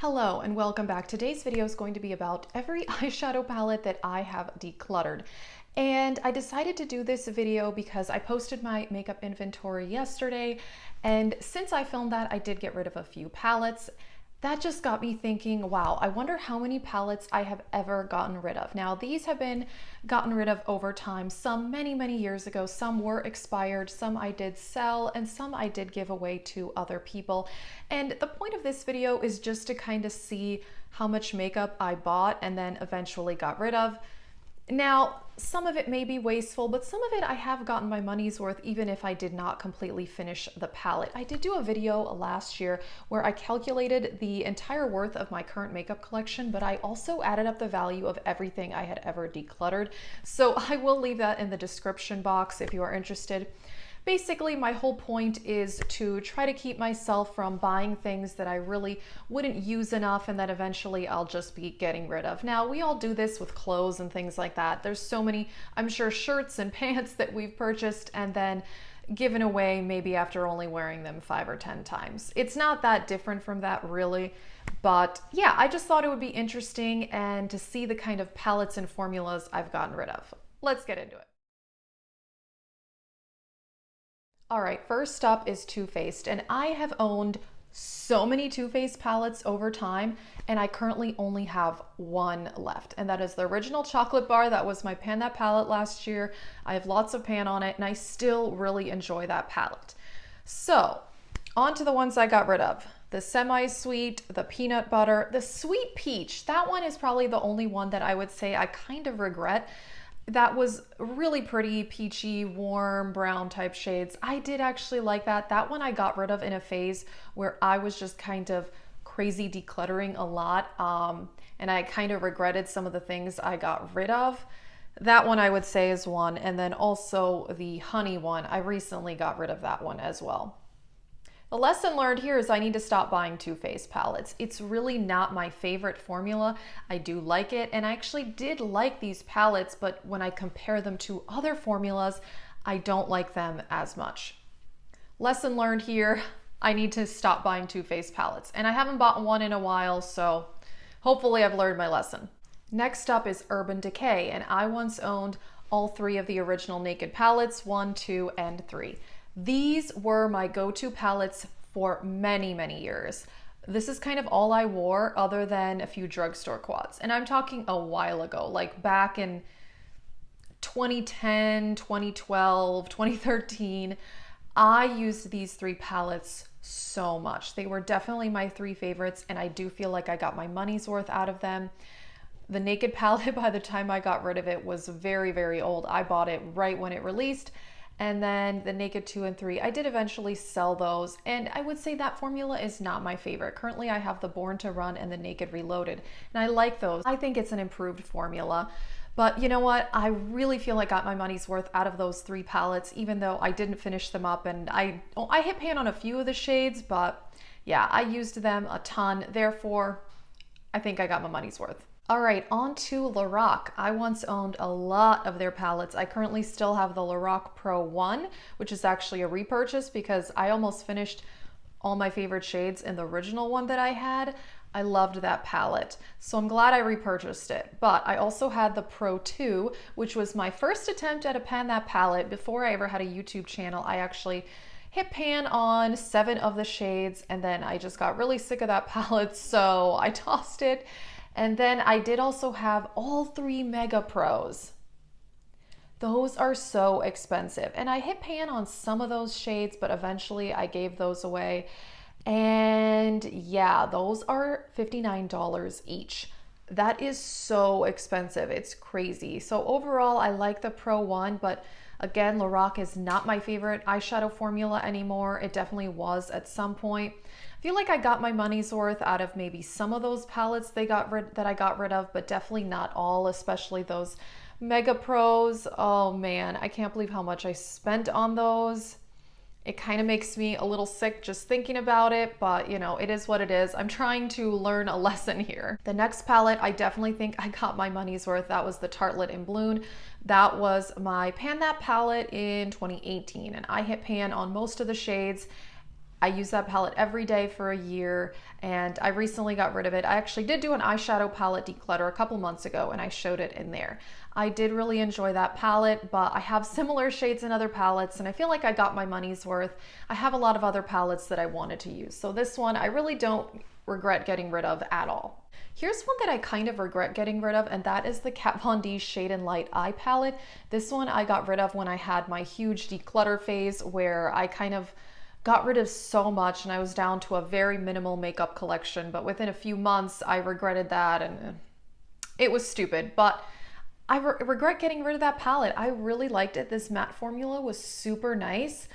Hello and welcome back. Today's video is going to be about every eyeshadow palette that I have decluttered. And I decided to do this video because I posted my makeup inventory yesterday, and since I filmed that, I did get rid of a few palettes. That just got me thinking, wow, I wonder how many palettes I have ever gotten rid of. Now, these have been gotten rid of over time, some many years ago. Some were expired, some I did sell, and some I did give away to other people. And the point of this video is just to kind of see how much makeup I bought and then eventually got rid of. Now, some of it may be wasteful, but some of it I have gotten my money's worth even if I did not completely finish the palette. I did do a video last year where I calculated the entire worth of my current makeup collection, but I also added up the value of everything I had ever decluttered. So I will leave that in the description box if you are interested. Basically, my whole point is to try to keep myself from buying things that I really wouldn't use enough and that eventually I'll just be getting rid of. Now, we all do this with clothes and things like that. There's so many, I'm sure, shirts and pants that we've purchased and then given away maybe after only wearing them 5 or 10 times. It's not that different from that, really. But yeah, I just thought it would be interesting and to see the kind of palettes and formulas I've gotten rid of. Let's get into it. All right, first up is Too Faced, and I have owned so many Too Faced palettes over time, and I currently only have one left, and that is the original chocolate bar. That was my Pan That palette last year. I have lots of pan on it, and I still really enjoy that palette. So, on to the ones I got rid of. The semi-sweet, the peanut butter, the sweet peach. That one is probably the only one that I would say I kind of regret. That was really pretty, peachy, warm, brown type shades. I did actually like that. That one I got rid of in a phase where I was just kind of crazy decluttering a lot. And I kind of regretted some of the things I got rid of. That one I would say is one. And then also the honey one, I recently got rid of that one as well. The lesson learned here is I need to stop buying Too Faced palettes. It's really not my favorite formula. I do like it, and I actually did like these palettes, but when I compare them to other formulas, I don't like them as much. Lesson learned here, I need to stop buying Too Faced palettes, and I haven't bought one in a while, so hopefully I've learned my lesson. Next up is Urban Decay, and I once owned all 3 of the original Naked palettes, 1, 2, and 3. These were my go-to palettes for many years. This is kind of all I wore other than a few drugstore quads. And I'm talking a while ago, like back in 2010, 2012, 2013. I used these 3 palettes so much. They were definitely my 3 favorites, and I do feel like I got my money's worth out of them. The Naked palette, by the time I got rid of it, was very old. I bought it right when it released. And then the Naked 2 and 3, I did eventually sell those, and I would say that formula is not my favorite. Currently, I have the Born to Run and the Naked Reloaded, and I like those. I think it's an improved formula, but you know what? I really feel I got my money's worth out of those 3 palettes, even though I didn't finish them up, and I hit pan on a few of the shades, but yeah, I used them a ton. Therefore, I think I got my money's worth. All right, on to Loreal. I once owned a lot of their palettes. I currently still have the Loreal Pro 1, which is actually a repurchase because I almost finished all my favorite shades in the original one that I had. I loved that palette, so I'm glad I repurchased it. But I also had the Pro 2, which was my first attempt at a Pan That palette. Before I ever had a YouTube channel, I actually hit pan on 7 of the shades, and then I just got really sick of that palette, so I tossed it. And then I did also have all 3 Mega Pros. Those are so expensive. And I hit pan on some of those shades, but eventually I gave those away. And yeah, those are $59 each. That is so expensive. It's crazy. So overall, I like the Pro 1, but again, Loreal is not my favorite eyeshadow formula anymore. It definitely was at some point. I feel like I got my money's worth out of maybe some of those palettes that I got rid of, but definitely not all, especially those Mega Pros. Oh man, I can't believe how much I spent on those. It kind of makes me a little sick just thinking about it, but you know, it is what it is. I'm trying to learn a lesson here. The next palette, I definitely think I got my money's worth. That was the Tarte in Bloom. That was my Pan That palette in 2018, and I hit pan on most of the shades. I use that palette every day for a year, and I recently got rid of it. I actually did do an eyeshadow palette declutter a couple months ago, and I showed it in there. I did really enjoy that palette, but I have similar shades in other palettes, and I feel like I got my money's worth. I have a lot of other palettes that I wanted to use, so this one I really don't regret getting rid of at all. Here's one that I kind of regret getting rid of, and that is the Kat Von D Shade and Light Eye Palette. This one I got rid of when I had my huge declutter phase, where I kind of got rid of so much and I was down to a very minimal makeup collection, but within a few months I regretted that, and it was stupid, but I regret getting rid of that palette. I really liked it. This matte formula was super nice.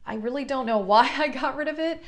I really don't know why I got rid of it.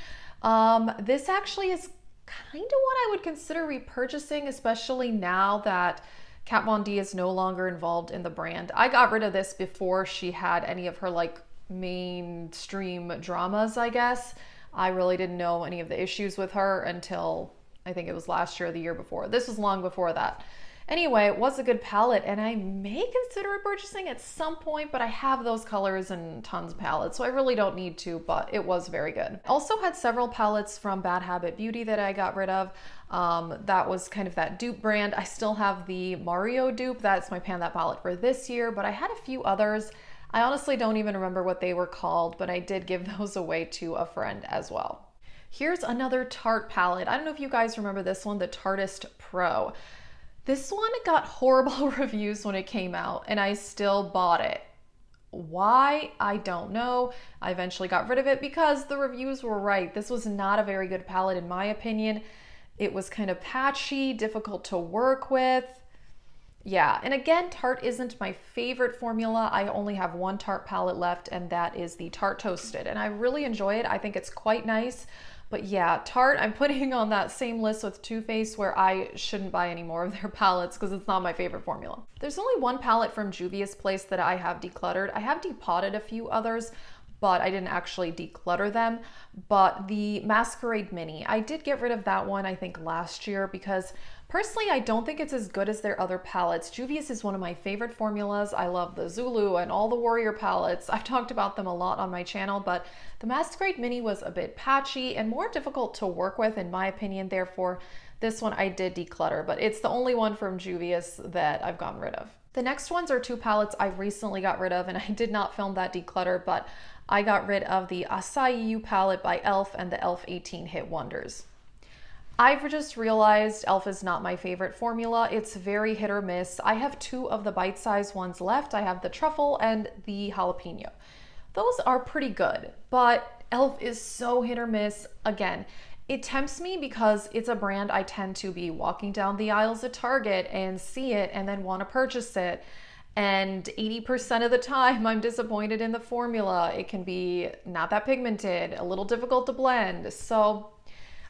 This actually is kind of what I would consider repurchasing, especially now that Kat Von D is no longer involved in the brand. I got rid of this before she had any of her like mainstream dramas, I guess. I really didn't know any of the issues with her until I think it was last year or the year before. This was long before that. Anyway, it was a good palette, and I may consider purchasing at some point, but I have those colors and tons of palettes, so I really don't need to, but it was very good. Also had several palettes from Bad Habit Beauty that I got rid of. That was kind of that dupe brand. I still have the Mario dupe. That's my Pan That palette for this year, but I had a few others. I honestly don't even remember what they were called, but I did give those away to a friend as well. Here's another Tarte palette. I don't know if you guys remember this one, the Tartist Pro. This one got horrible reviews when it came out, and I still bought it. Why? I don't know. I eventually got rid of it because the reviews were right. This was not a very good palette in my opinion. It was kind of patchy, difficult to work with. Yeah, and again, Tarte isn't my favorite formula. I only have one Tarte palette left, and that is the Tarte Toasted, and I really enjoy it. I think it's quite nice. But yeah, Tarte, I'm putting on that same list with Too Faced, where I shouldn't buy any more of their palettes because it's not my favorite formula. There's only one palette from Julius Place that I have decluttered. I have depotted a few others, but I didn't actually declutter them. But the Masquerade Mini, I did get rid of that one, I think last year, because personally, I don't think it's as good as their other palettes. Julius is one of my favorite formulas. I love the Zulu and all the Warrior palettes. I've talked about them a lot on my channel, but the Masquerade Mini was a bit patchy and more difficult to work with in my opinion. Therefore, this one I did declutter, but it's the only one from Julius that I've gotten rid of. The next ones are two palettes I recently got rid of, and I did not film that declutter, but I got rid of the Acai You palette by e.l.f. and the e.l.f. 18 Hit Wonders. I've just realized e.l.f. is not my favorite formula. It's very hit or miss. I have two of the bite-sized ones left. I have the truffle and the jalapeno. Those are pretty good, but e.l.f. is so hit or miss. Again, it tempts me because it's a brand I tend to be walking down the aisles at Target and see it and then want to purchase it. And 80% of the time I'm disappointed in the formula. It can be not that pigmented, a little difficult to blend. So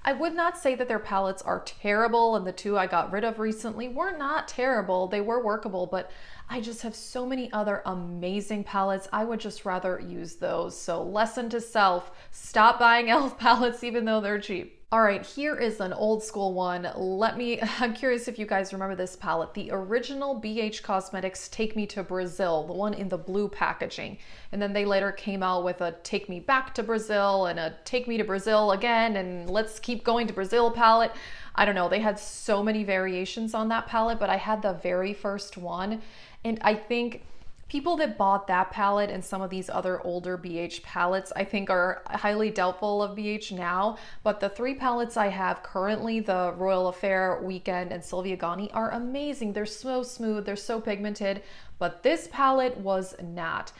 I would not say that their palettes are terrible, and the two I got rid of recently were not terrible. They were workable, but I just have so many other amazing palettes. I would just rather use those. So lesson to self, stop buying e.l.f. palettes even though they're cheap. All right, here is an old school one. I'm curious if you guys remember this palette, the original BH Cosmetics Take Me to Brazil, the one in the blue packaging. And then they later came out with a Take Me Back to Brazil and a Take Me to Brazil again, and Let's Keep Going to Brazil palette. I don't know, they had so many variations on that palette, but I had the very first one. And I think people that bought that palette and some of these other older BH palettes, I think are highly doubtful of BH now. But the three palettes I have currently, the Royal Affair, Weekend, and Sylvia Gani, are amazing. They're so smooth, they're so pigmented, but this palette was not.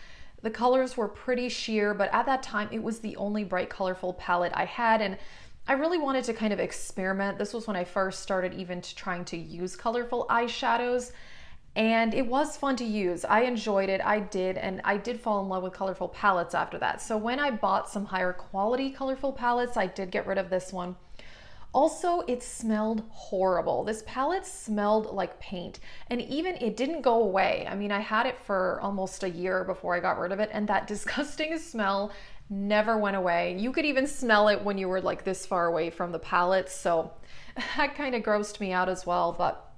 The colors were pretty sheer, but at that time it was the only bright, colorful palette I had, and I really wanted to kind of experiment. This was when I first started even trying to use colorful eyeshadows. And it was fun to use. I enjoyed it, and I did fall in love with colorful palettes after that. So when I bought some higher quality colorful palettes, I did get rid of this one. Also, it smelled horrible. This palette smelled like paint, and even it didn't go away. I mean, I had it for almost a year before I got rid of it, and that disgusting smell never went away. You could even smell it when you were like this far away from the palette, so that kind of grossed me out as well. But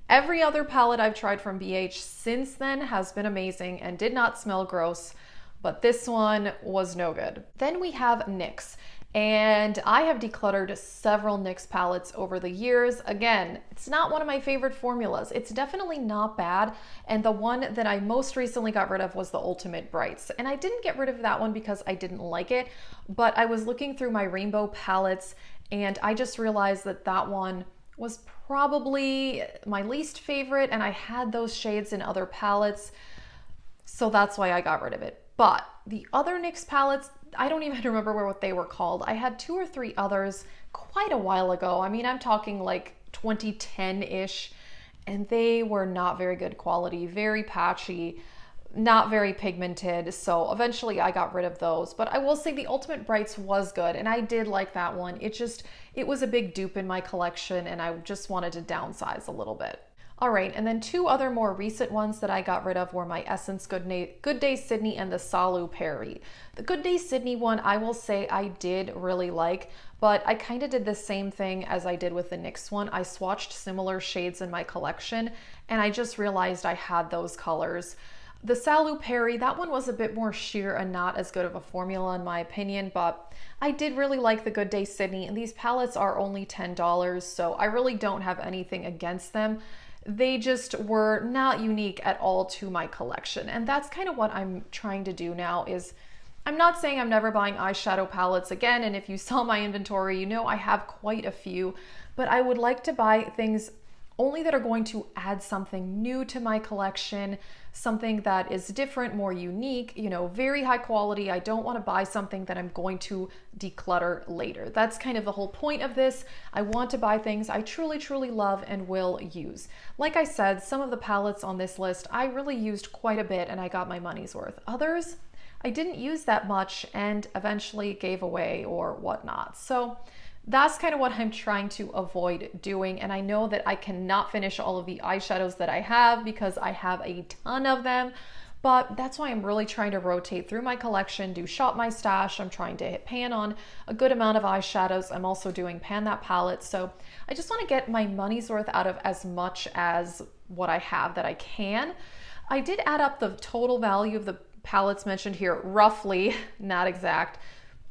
every other palette I've tried from BH since then has been amazing and did not smell gross, but this one was no good. Then we have NYX. And I have decluttered several NYX palettes over the years. Again, it's not one of my favorite formulas. It's definitely not bad. And the one that I most recently got rid of was the Ultimate Brights. And I didn't get rid of that one because I didn't like it, but I was looking through my rainbow palettes and I just realized that that one was probably my least favorite, and I had those shades in other palettes, so that's why I got rid of it. But the other NYX palettes, I don't even remember what they were called. I had 2 or 3 others quite a while ago. I mean, I'm talking like 2010-ish, and they were not very good quality, very patchy, not very pigmented. So eventually I got rid of those. But I will say the Ultimate Brights was good, and I did like that one. It was a big dupe in my collection, and I just wanted to downsize a little bit. All right, and then 2 other more recent ones that I got rid of were my Essence Good Day Sydney and the Salu Perry. The Good Day Sydney one, I will say I did really like, but I kind of did the same thing as I did with the NYX one. I swatched similar shades in my collection, and I just realized I had those colors. The Salu Perry, that one was a bit more sheer and not as good of a formula in my opinion, but I did really like the Good Day Sydney, and these palettes are only $10, so I really don't have anything against them. They just were not unique at all to my collection, and that's kind of what I'm trying to do now. Is I'm not saying I'm never buying eyeshadow palettes again, and if you saw my inventory, you know I have quite a few, but I would like to buy things only that are going to add something new to my collection, something that is different, more unique, you know, very high quality. I don't want to buy something that I'm going to declutter later. That's kind of the whole point of this. I want to buy things I truly, truly love and will use. Like I said, some of the palettes on this list, I really used quite a bit and I got my money's worth. Others, I didn't use that much and eventually gave away or whatnot. So that's kind of what I'm trying to avoid doing. And I know that I cannot finish all of the eyeshadows that I have because I have a ton of them, but that's why I'm really trying to rotate through my collection, do shop my stash. I'm trying to hit pan on a good amount of eyeshadows. I'm also doing pan that palette. So I just want to get my money's worth out of as much as what I have that I can. I did add up the total value of the palettes mentioned here, roughly, not exact.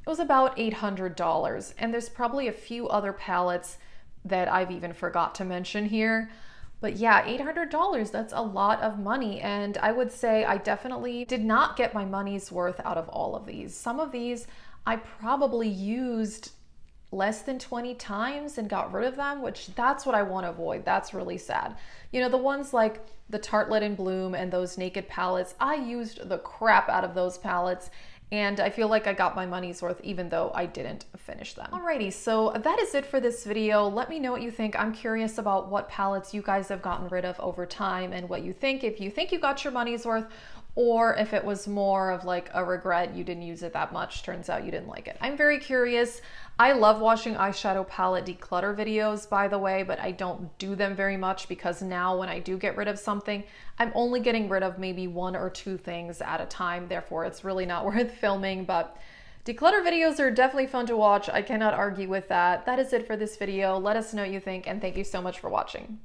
It was about $800, and there's probably a few other palettes that I've even forgot to mention here. But yeah, $800, that's a lot of money, and I would say I definitely did not get my money's worth out of all of these. Some of these I probably used less than 20 times and got rid of them, which that's what I want to avoid. That's really sad. You know, the ones like the Tarte Let in Bloom and those Naked palettes, I used the crap out of those palettes, and I feel like I got my money's worth even though I didn't finish them. Alrighty, so that is it for this video. Let me know what you think. I'm curious about what palettes you guys have gotten rid of over time and what you think. If you think you got your money's worth, or if it was more of like a regret, you didn't use it that much, turns out you didn't like it. I'm very curious. I love watching eyeshadow palette declutter videos, by the way, but I don't do them very much because now when I do get rid of something, I'm only getting rid of maybe 1 or 2 things at a time. Therefore, it's really not worth filming, but declutter videos are definitely fun to watch. I cannot argue with that. That is it for this video. Let us know what you think, and thank you so much for watching.